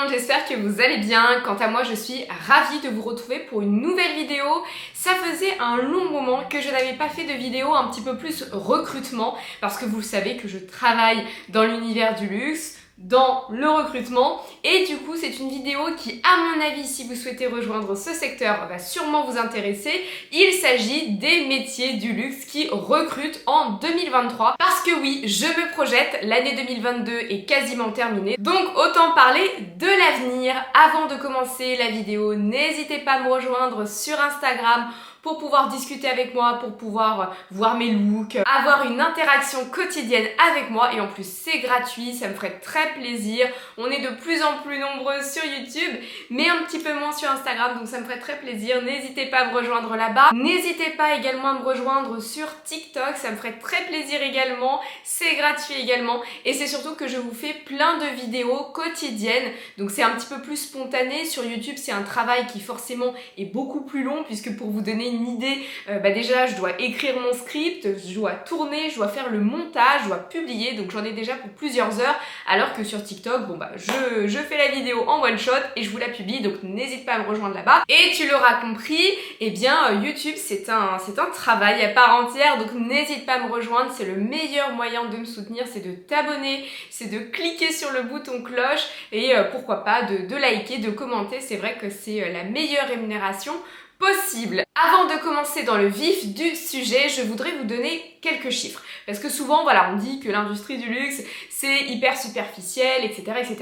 J'espère que vous allez bien. Quant à moi, je suis ravie de vous retrouver pour une nouvelle vidéo. Ça faisait un long moment que je n'avais pas fait de vidéo un petit peu plus recrutement parce que vous savez que je travaille dans l'univers du luxe, dans le recrutement, et du coup c'est une vidéo qui, à mon avis, si vous souhaitez rejoindre ce secteur, va sûrement vous intéresser. Il s'agit des métiers du luxe qui recrutent en 2023 parce que oui, je me projette, l'année 2022 est quasiment terminée, donc autant parler de l'avenir. Avant de commencer la vidéo, n'hésitez pas à me rejoindre sur Instagram pour pouvoir discuter avec moi, pour pouvoir voir mes looks, avoir une interaction quotidienne avec moi, et en plus c'est gratuit, ça me ferait très plaisir. On est de plus en plus nombreux sur YouTube, mais un petit peu moins sur Instagram, donc ça me ferait très plaisir. N'hésitez pas à me rejoindre là-bas. N'hésitez pas également à me rejoindre sur TikTok, ça me ferait très plaisir également, c'est gratuit également, et c'est surtout que je vous fais plein de vidéos quotidiennes, donc c'est un petit peu plus spontané. Sur YouTube, c'est un travail qui forcément est beaucoup plus long, puisque pour vous donner une idée, déjà je dois écrire mon script, je dois tourner, je dois faire le montage, je dois publier, donc j'en ai déjà pour plusieurs heures, alors que sur TikTok, je fais la vidéo en one shot et je vous la publie, donc n'hésite pas à me rejoindre là-bas. Et tu l'auras compris, YouTube c'est un travail à part entière, donc n'hésite pas à me rejoindre, c'est le meilleur moyen de me soutenir, c'est de t'abonner, c'est de cliquer sur le bouton cloche et pourquoi pas de liker, de commenter. C'est vrai que c'est la meilleure rémunération possible. Avant de commencer dans le vif du sujet, je voudrais vous donner quelques chiffres. Parce que souvent, on dit que l'industrie du luxe, c'est hyper superficiel, etc., etc.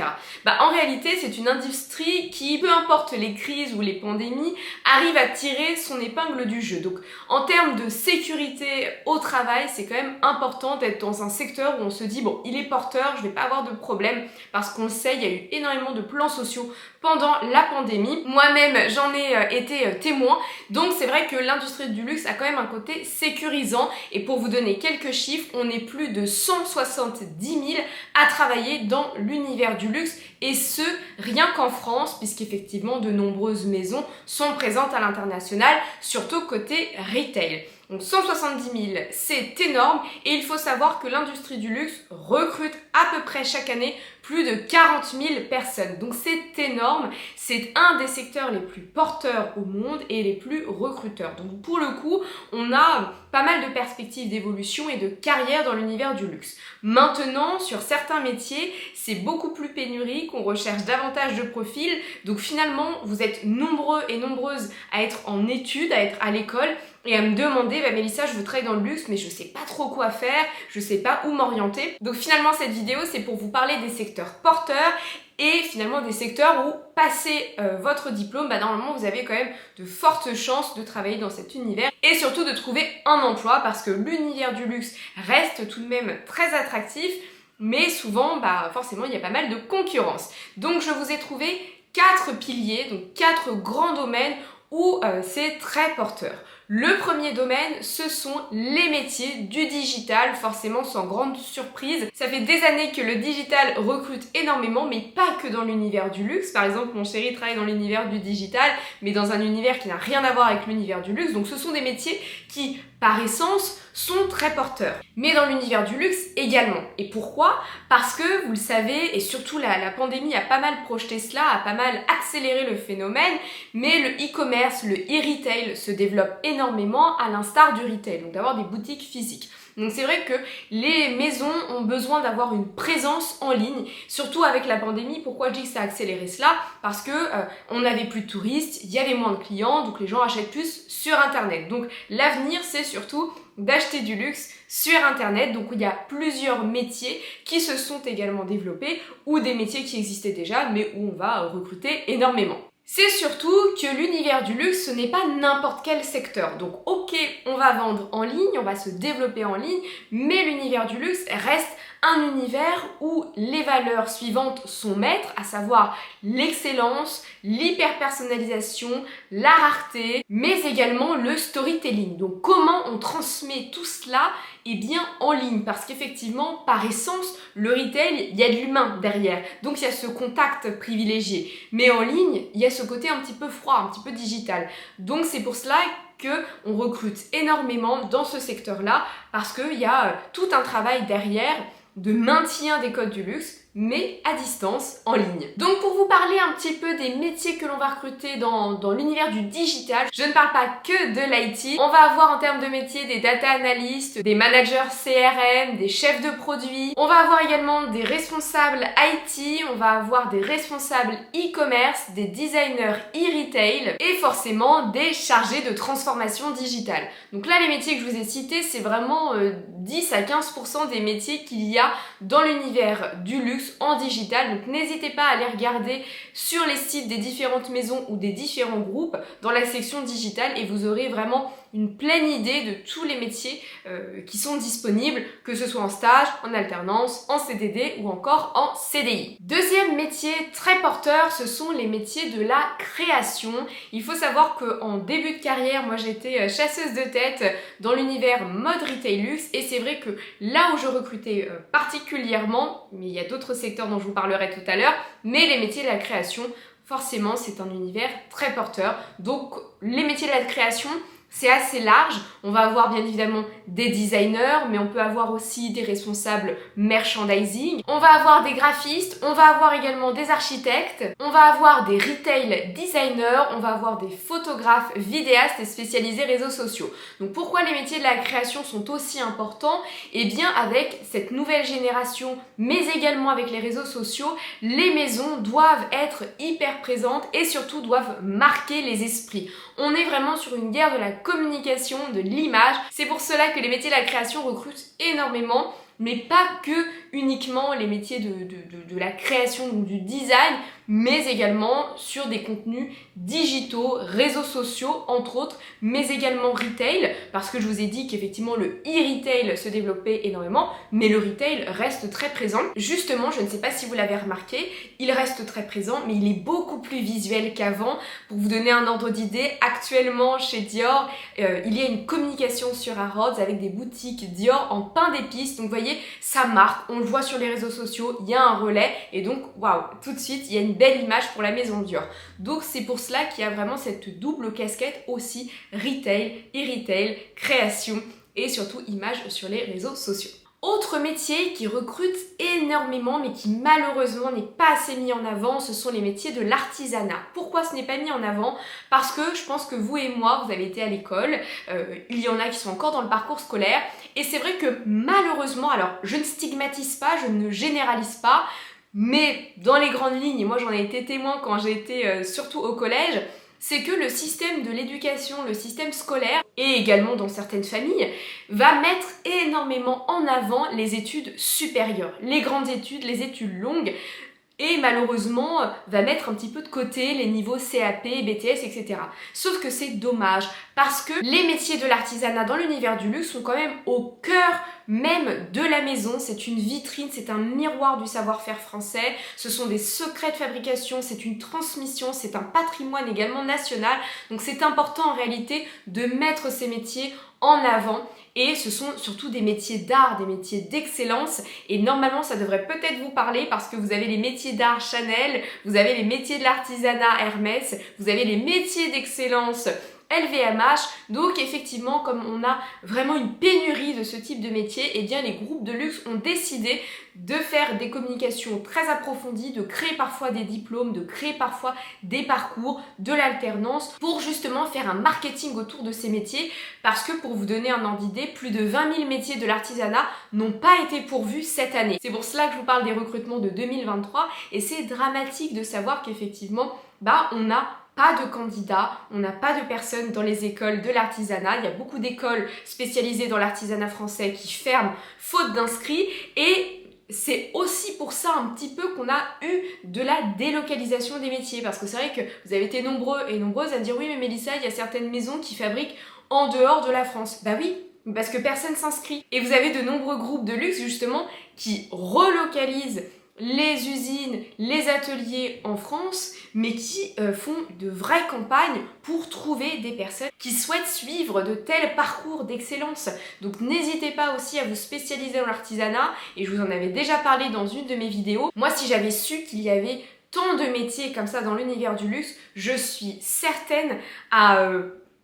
En réalité, c'est une industrie qui, peu importe les crises ou les pandémies, arrive à tirer son épingle du jeu. Donc, en termes de sécurité au travail, c'est quand même important d'être dans un secteur où on se dit, bon, il est porteur, je vais pas avoir de problème, parce qu'on le sait, il y a eu énormément de plans sociaux pendant la pandémie. Moi-même, j'en ai été témoin, donc c'est vrai que l'industrie du luxe a quand même un côté sécurisant, et pour vous donner quelques chiffres, on est plus de 170 000 à travailler dans l'univers du luxe, et ce, rien qu'en France, puisqu'effectivement de nombreuses maisons sont présentes à l'international, surtout côté retail. Donc 170 000, c'est énorme, et il faut savoir que l'industrie du luxe recrute à peu près chaque année plus de 40 000 personnes. Donc c'est énorme, c'est un des secteurs les plus porteurs au monde et les plus recruteurs. Donc pour le coup, on a pas mal de perspectives d'évolution et de carrière dans l'univers du luxe. Maintenant, sur certains métiers, c'est beaucoup plus pénurique, on recherche davantage de profils. Donc finalement, vous êtes nombreux et nombreuses à être en études, à être à l'école, et à me demander, Mélissa, je veux travailler dans le luxe, mais je sais pas trop quoi faire, je sais pas où m'orienter. Donc finalement, cette vidéo, c'est pour vous parler des secteurs porteurs et finalement des secteurs où, passé votre diplôme, normalement, vous avez quand même de fortes chances de travailler dans cet univers et surtout de trouver un emploi, parce que l'univers du luxe reste tout de même très attractif, mais souvent, forcément, il y a pas mal de concurrence. Donc je vous ai trouvé 4 piliers, donc 4 grands domaines où c'est très porteur. Le premier domaine, ce sont les métiers du digital, forcément sans grande surprise. Ça fait des années que le digital recrute énormément, mais pas que dans l'univers du luxe. Par exemple, mon chéri travaille dans l'univers du digital, mais dans un univers qui n'a rien à voir avec l'univers du luxe. Donc ce sont des métiers qui, par essence, sont très porteurs. Mais dans l'univers du luxe également. Et pourquoi ? Parce que, vous le savez, et surtout la pandémie a pas mal projeté cela, a pas mal accéléré le phénomène, mais le e-commerce, le e-retail se développe énormément, à l'instar du retail, donc d'avoir des boutiques physiques. Donc c'est vrai que les maisons ont besoin d'avoir une présence en ligne, surtout avec la pandémie. Pourquoi je dis que ça a accéléré cela ? Parce que on n'avait plus de touristes, il y avait moins de clients, donc les gens achètent plus sur internet. Donc l'avenir, c'est surtout d'acheter du luxe sur internet. Donc il y a plusieurs métiers qui se sont également développés, ou des métiers qui existaient déjà mais où on va recruter énormément. C'est surtout que l'univers du luxe, ce n'est pas n'importe quel secteur. Donc ok, on va vendre en ligne, on va se développer en ligne, mais l'univers du luxe reste un univers où les valeurs suivantes sont maîtres, à savoir l'excellence, l'hyper-personnalisation, la rareté, mais également le storytelling. Donc comment on transmet tout cela? Eh bien en ligne, parce qu'effectivement, par essence, le retail, il y a de l'humain derrière. Donc il y a ce contact privilégié. Mais en ligne, il y a ce côté un petit peu froid, un petit peu digital. Donc c'est pour cela qu'on recrute énormément dans ce secteur-là, parce qu'il y a tout un travail derrière de maintien des codes du luxe, mais à distance, en ligne. Donc pour vous parler un petit peu des métiers que l'on va recruter dans l'univers du digital, je ne parle pas que de l'IT. On va avoir en termes de métiers des data analystes, des managers CRM, des chefs de produits. On va avoir également des responsables IT, on va avoir des responsables e-commerce, des designers e-retail et forcément des chargés de transformation digitale. Donc là, les métiers que je vous ai cités, c'est vraiment 10 à 15% des métiers qu'il y a dans l'univers du luxe en digital. Donc n'hésitez pas à aller regarder sur les sites des différentes maisons ou des différents groupes dans la section digitale et vous aurez vraiment une pleine idée de tous les métiers qui sont disponibles, que ce soit en stage, en alternance, en CDD ou encore en CDI. Deuxième métier très porteur, ce sont les métiers de la création. Il faut savoir qu'en début de carrière, moi j'étais chasseuse de tête dans l'univers mode retail luxe et c'est vrai que là où je recrutais particulièrement, mais il y a d'autres secteurs dont je vous parlerai tout à l'heure, mais les métiers de la création, forcément c'est un univers très porteur. Donc les métiers de la création, c'est assez large, on va avoir bien évidemment des designers, mais on peut avoir aussi des responsables merchandising, on va avoir des graphistes, on va avoir également des architectes, on va avoir des retail designers, on va avoir des photographes, vidéastes et spécialisés réseaux sociaux. Donc pourquoi les métiers de la création sont aussi importants? Eh bien avec cette nouvelle génération, mais également avec les réseaux sociaux, les maisons doivent être hyper présentes et surtout doivent marquer les esprits. On est vraiment sur une guerre de la communication, de l'image. C'est pour cela que les métiers de la création recrutent énormément, mais pas que uniquement les métiers de la création ou du design, mais également sur des contenus digitaux, réseaux sociaux entre autres, mais également retail, parce que je vous ai dit qu'effectivement le e-retail se développait énormément, mais le retail reste très présent. Justement, je ne sais pas si vous l'avez remarqué, il reste très présent, mais il est beaucoup plus visuel qu'avant. Pour vous donner un ordre d'idée, actuellement chez Dior, il y a une communication sur Harrods avec des boutiques Dior en pain d'épices, donc vous voyez, ça marque, on le voit sur les réseaux sociaux, il y a un relais, et donc waouh, tout de suite, il y a une belle image pour la maison Dior. Donc c'est pour cela qu'il y a vraiment cette double casquette aussi, retail, e-retail, création et surtout image sur les réseaux sociaux. Autre métier qui recrute énormément mais qui malheureusement n'est pas assez mis en avant, ce sont les métiers de l'artisanat. Pourquoi ce n'est pas mis en avant? Parce que je pense que vous et moi, vous avez été à l'école, il y en a qui sont encore dans le parcours scolaire et c'est vrai que malheureusement, alors je ne stigmatise pas, je ne généralise pas, mais dans les grandes lignes, et moi j'en ai été témoin quand j'étais surtout au collège, c'est que le système de l'éducation, le système scolaire, et également dans certaines familles, va mettre énormément en avant les études supérieures, les grandes études, les études longues, et malheureusement va mettre un petit peu de côté les niveaux CAP, BTS, etc. Sauf que c'est dommage, parce que les métiers de l'artisanat dans l'univers du luxe sont quand même au cœur même de la maison. C'est une vitrine, c'est un miroir du savoir-faire français, ce sont des secrets de fabrication, c'est une transmission, c'est un patrimoine également national, donc c'est important en réalité de mettre ces métiers en avant. Et ce sont surtout des métiers d'art, des métiers d'excellence. Et normalement, ça devrait peut-être vous parler parce que vous avez les métiers d'art Chanel, vous avez les métiers de l'artisanat Hermès, vous avez les métiers d'excellence LVMH. Donc effectivement, comme on a vraiment une pénurie de ce type de métier, eh bien les groupes de luxe ont décidé de faire des communications très approfondies, de créer parfois des diplômes, de créer parfois des parcours, de l'alternance pour justement faire un marketing autour de ces métiers, parce que pour vous donner un ordre d'idée, plus de 20 000 métiers de l'artisanat n'ont pas été pourvus cette année. C'est pour cela que je vous parle des recrutements de 2023 et c'est dramatique de savoir qu'effectivement, on n'a pas de candidats, on n'a pas de personnes dans les écoles de l'artisanat. Il y a beaucoup d'écoles spécialisées dans l'artisanat français qui ferment faute d'inscrits et c'est aussi pour ça un petit peu qu'on a eu de la délocalisation des métiers, parce que c'est vrai que vous avez été nombreux et nombreuses à me dire oui mais Mélissa, il y a certaines maisons qui fabriquent en dehors de la France. Bah oui, parce que personne s'inscrit. Et vous avez de nombreux groupes de luxe justement qui relocalisent les usines, les ateliers en France, mais qui font de vraies campagnes pour trouver des personnes qui souhaitent suivre de tels parcours d'excellence. Donc n'hésitez pas aussi à vous spécialiser dans l'artisanat, et je vous en avais déjà parlé dans une de mes vidéos. Moi, si j'avais su qu'il y avait tant de métiers comme ça dans l'univers du luxe, je suis certaine à...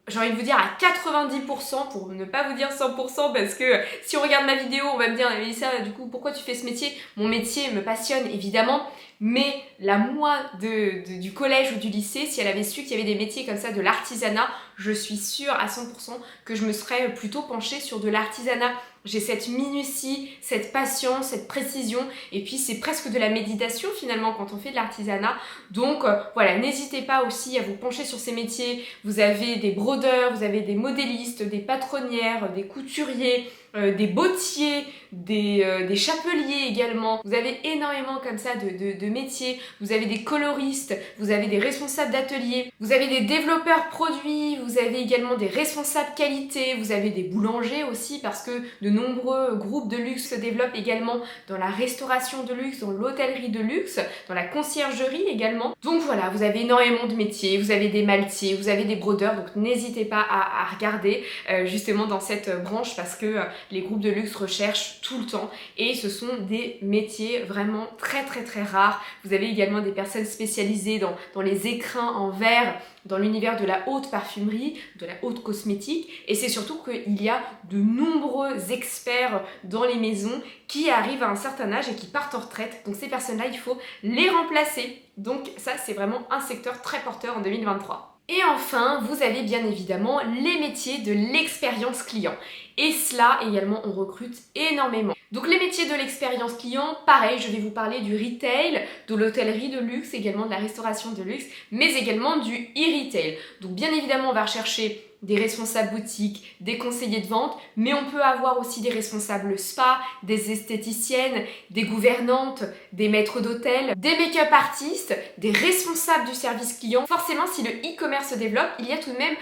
j'ai envie de vous dire à 90%, pour ne pas vous dire 100%, parce que si on regarde ma vidéo, on va me dire « Mélissa, du coup, pourquoi tu fais ce métier ?» Mon métier me passionne, évidemment, mais la moi du collège ou du lycée, si elle avait su qu'il y avait des métiers comme ça, de l'artisanat, je suis sûre à 100% que je me serais plutôt penchée sur de l'artisanat. J'ai cette minutie, cette patience, cette précision, et puis c'est presque de la méditation finalement quand on fait de l'artisanat. Donc voilà, n'hésitez pas aussi à vous pencher sur ces métiers. Vous avez des brodeurs, vous avez des modélistes, des patronnières, des couturiers, des bottiers, des chapeliers également. Vous avez énormément comme ça de métiers. Vous avez des coloristes, vous avez des responsables d'atelier, vous avez des développeurs produits, vous avez également des responsables qualité, vous avez des boulangers aussi parce que de nombreux groupes de luxe se développent également dans la restauration de luxe, dans l'hôtellerie de luxe, dans la conciergerie également. Donc voilà, vous avez énormément de métiers, vous avez des maltiers, vous avez des brodeurs, donc n'hésitez pas à regarder justement dans cette branche parce que les groupes de luxe recherchent tout le temps et ce sont des métiers vraiment très rares. Vous avez également des personnes spécialisées dans les écrins en verre, dans l'univers de la haute parfumerie, de la haute cosmétique, et c'est surtout qu'il y a de nombreux experts dans les maisons qui arrivent à un certain âge et qui partent en retraite. Donc ces personnes-là, il faut les remplacer. Donc ça, c'est vraiment un secteur très porteur en 2023. Et enfin, vous avez bien évidemment les métiers de l'expérience client. Et cela également, on recrute énormément. Donc les métiers de l'expérience client, pareil, je vais vous parler du retail, de l'hôtellerie de luxe, également de la restauration de luxe, mais également du e-retail. Donc bien évidemment, on va rechercher des responsables boutiques, des conseillers de vente, mais on peut avoir aussi des responsables spa, des esthéticiennes, des gouvernantes, des maîtres d'hôtel, des make-up artistes, des responsables du service client. Forcément, si le e-commerce se développe, il y a tout de même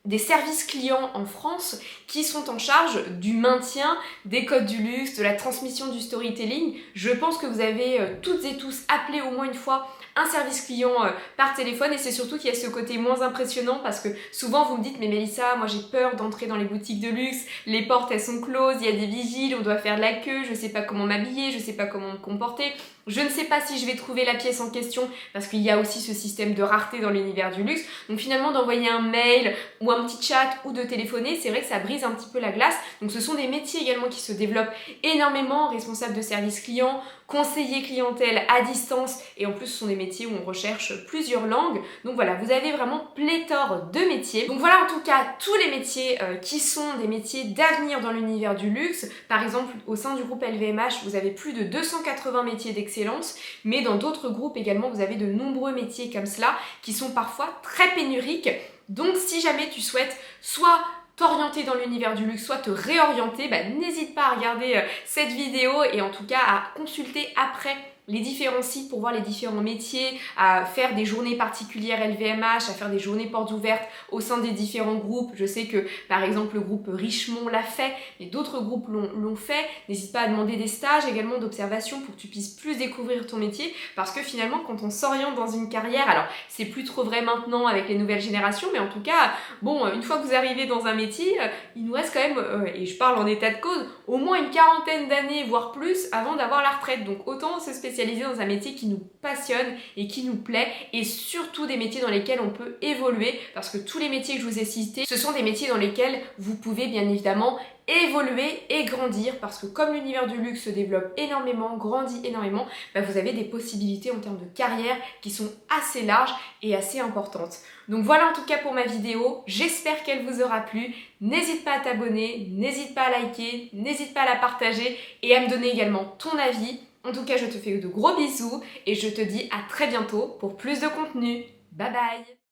des services clients en France qui sont en charge du maintien des codes du luxe, de la transmission du storytelling. Je pense que vous avez toutes et tous appelé au moins une fois un service client par téléphone, et c'est surtout qu'il y a ce côté moins impressionnant parce que souvent vous me dites « Mais Mélissa, moi j'ai peur d'entrer dans les boutiques de luxe, les portes elles sont closes, il y a des vigiles, on doit faire de la queue, je sais pas comment m'habiller, je sais pas comment me comporter. » Je ne sais pas si je vais trouver la pièce en question parce qu'il y a aussi ce système de rareté dans l'univers du luxe. Donc finalement, d'envoyer un mail ou un petit chat ou de téléphoner, c'est vrai que ça brise un petit peu la glace. Donc ce sont des métiers également qui se développent énormément, responsables de service client, conseiller clientèle à distance, et en plus ce sont des métiers où on recherche plusieurs langues. Donc voilà, vous avez vraiment pléthore de métiers. Donc voilà en tout cas tous les métiers qui sont des métiers d'avenir dans l'univers du luxe. Par exemple, au sein du groupe LVMH, vous avez plus de 280 métiers d'excellence, mais dans d'autres groupes également, vous avez de nombreux métiers comme cela qui sont parfois très pénuriques. Donc si jamais tu souhaites soit t'orienter dans l'univers du luxe, soit te réorienter, n'hésite pas à regarder cette vidéo et en tout cas à consulter après les différents sites pour voir les différents métiers, à faire des journées particulières LVMH, à faire des journées portes ouvertes au sein des différents groupes. Je sais que par exemple le groupe Richemont l'a fait, mais d'autres groupes l'ont fait. N'hésite pas à demander des stages, également d'observation pour que tu puisses plus découvrir ton métier, parce que finalement quand on s'oriente dans une carrière, alors c'est plus trop vrai maintenant avec les nouvelles générations, mais en tout cas, bon, une fois que vous arrivez dans un métier, il nous reste quand même, et je parle en état de cause, au moins une quarantaine d'années, voire plus, avant d'avoir la retraite. Donc autant se spécialiser dans un métier qui nous passionne et qui nous plaît, et surtout des métiers dans lesquels on peut évoluer, parce que tous les métiers que je vous ai cités, ce sont des métiers dans lesquels vous pouvez bien évidemment évoluer et grandir, parce que comme l'univers du luxe se développe énormément, grandit énormément, vous avez des possibilités en termes de carrière qui sont assez larges et assez importantes. Donc voilà en tout cas pour ma vidéo, j'espère qu'elle vous aura plu. N'hésite pas à t'abonner, n'hésite pas à liker, n'hésite pas à la partager et à me donner également ton avis. En tout cas, je te fais de gros bisous et je te dis à très bientôt pour plus de contenu. Bye bye!